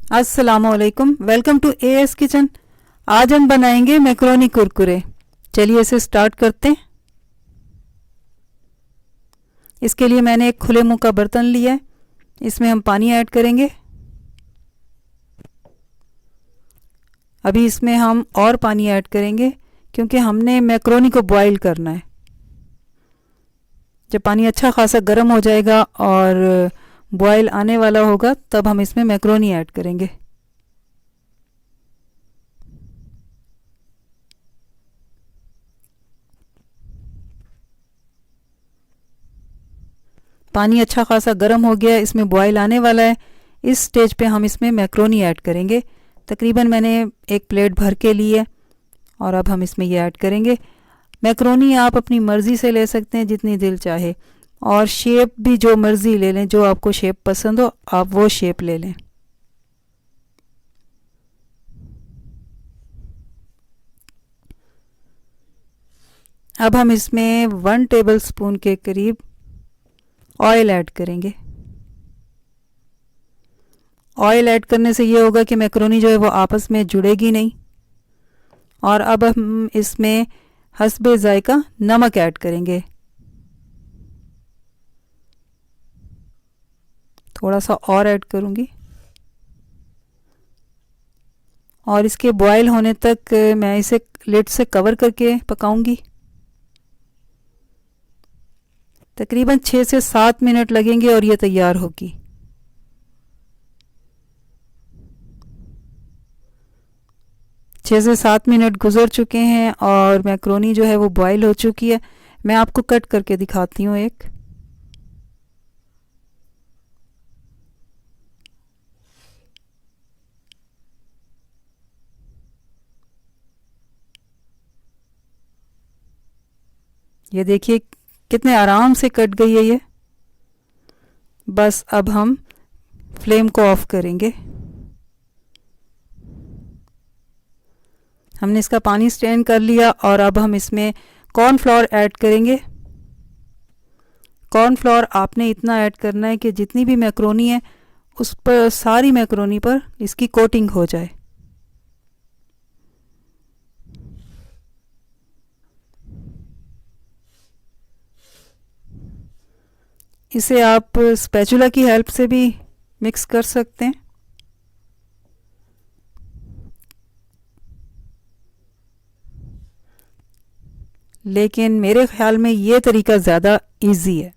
अस्सलामुअलैकुम, welcome to as kitchen. आज हम बनाएंगे मैक्रोनी कुरकुरे। चलिए इसे स्टार्ट करते हैं। इसके लिए मैंने एक खुले मुंह का बर्तन लिया है। इसमें हम पानी ऐड करेंगे। अभी इसमें हम और पानी ऐड करेंगे क्योंकि हमने मैक्रोनी को बॉईल करना है। जब पानी अच्छा खासा गर्म हो जाएगा और बॉयल आने वाला होगा तब हम इसमें मैक्रोनी ऐड करेंगे। पानी अच्छा खासा गर्म हो गया, इसमें बॉयल आने वाला है। इस स्टेज पे हम इसमें मैक्रोनी ऐड करेंगे। तकरीबन मैंने एक प्लेट भर के ली है और अब हम इसमें ये ऐड करेंगे। मैक्रोनी आप अपनी मर्ज़ी से ले सकते हैं, जितनी दिल चाहे, और शेप भी जो मर्ज़ी ले लें, जो आपको शेप पसंद हो आप वो शेप ले लें। अब हम इसमें 1 टेबलस्पून के करीब ऑयल ऐड करेंगे। ऑयल ऐड करने से ये होगा कि मैक्रोनी जो है वो आपस में जुड़ेगी नहीं। और अब हम इसमें हस्बे ज़ायका नमक ऐड करेंगे। थोड़ा सा और ऐड करूँगी और इसके बॉयल होने तक मैं इसे लिड से कवर करके पकाऊंगी। तकरीबन 6 से 7 मिनट लगेंगे और ये तैयार होगी। छः से 7 मिनट गुजर चुके हैं और मैक्रोनी जो है वो बॉयल हो चुकी है। मैं आपको कट करके दिखाती हूँ एक। ये देखिए कितने आराम से कट गई है ये। बस अब हम फ्लेम को ऑफ करेंगे। हमने इसका पानी स्ट्रेन कर लिया और अब हम इसमें कॉर्नफ्लोर ऐड करेंगे। कॉर्नफ्लोर आपने इतना ऐड करना है कि जितनी भी मैक्रोनी है उस पर, सारी मैक्रोनी पर इसकी कोटिंग हो जाए। इसे आप स्पैचुला की हेल्प से भी मिक्स कर सकते हैं। लेकिन मेरे ख्याल में ये तरीका ज़्यादा इजी है।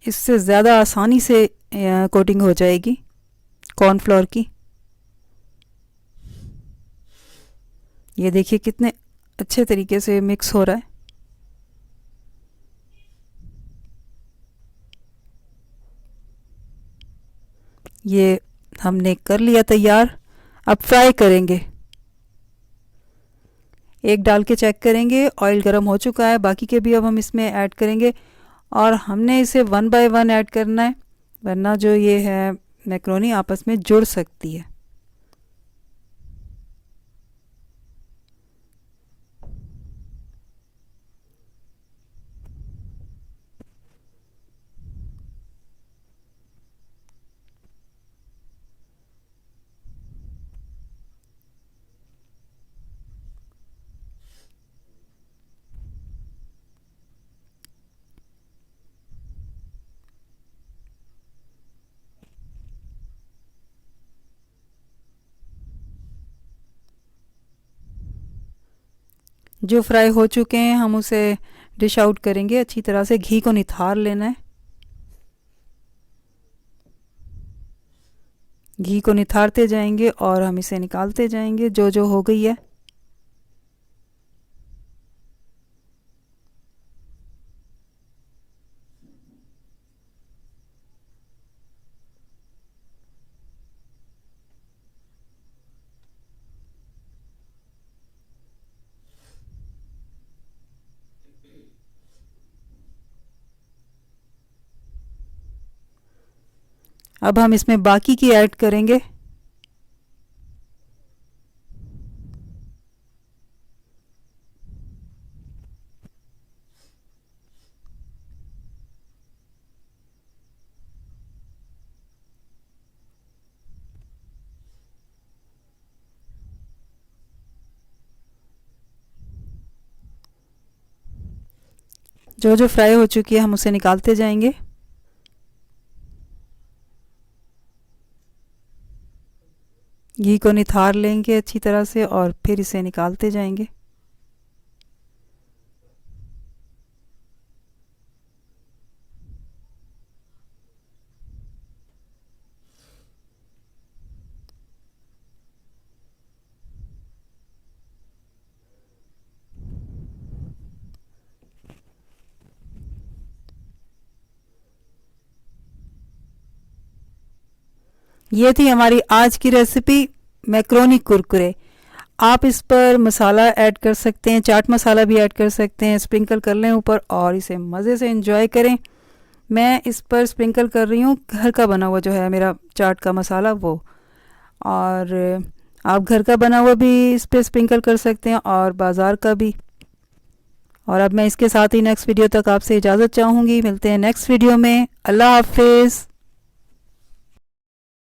इससे ज़्यादा आसानी से कोटिंग हो जाएगी कॉर्नफ्लोर की। ये देखिए कितने अच्छे तरीके से मिक्स हो रहा है। ये हमने कर लिया तैयार। अब फ्राई करेंगे। एक डाल के चेक करेंगे, ऑयल गर्म हो चुका है। बाकी के भी अब हम इसमें ऐड करेंगे और हमने इसे 1 बाय 1 ऐड करना है, वरना जो ये है मैक्रोनी आपस में जुड़ सकती है। जो फ्राई हो चुके हैं हम उसे डिश आउट करेंगे। अच्छी तरह से घी को निथार लेना है। घी को निथारते जाएंगे और हम इसे निकालते जाएंगे जो जो हो गई है। अब हम इसमें बाकी की ऐड करेंगे। जो जो फ्राई हो चुकी है हम उसे निकालते जाएंगे। घी को निथार लेंगे अच्छी तरह से और फिर इसे निकालते जाएंगे। ये थी हमारी आज की रेसिपी मैक्रोनी कुरकुरे। आप इस पर मसाला ऐड कर सकते हैं, चाट मसाला भी ऐड कर सकते हैं, स्प्रिंकल कर लें ऊपर और इसे मज़े से एंजॉय करें। मैं इस पर स्प्रिंकल कर रही हूँ घर का बना हुआ जो है मेरा चाट का मसाला वो, और आप घर का बना हुआ भी इस पर स्प्रिंकल कर सकते हैं और बाज़ार का भी। और अब मैं इसके साथ ही नेक्स्ट वीडियो तक आपसे इजाज़त चाहूँगी। मिलते हैं नेक्स्ट वीडियो में। अल्लाह हाफिज़।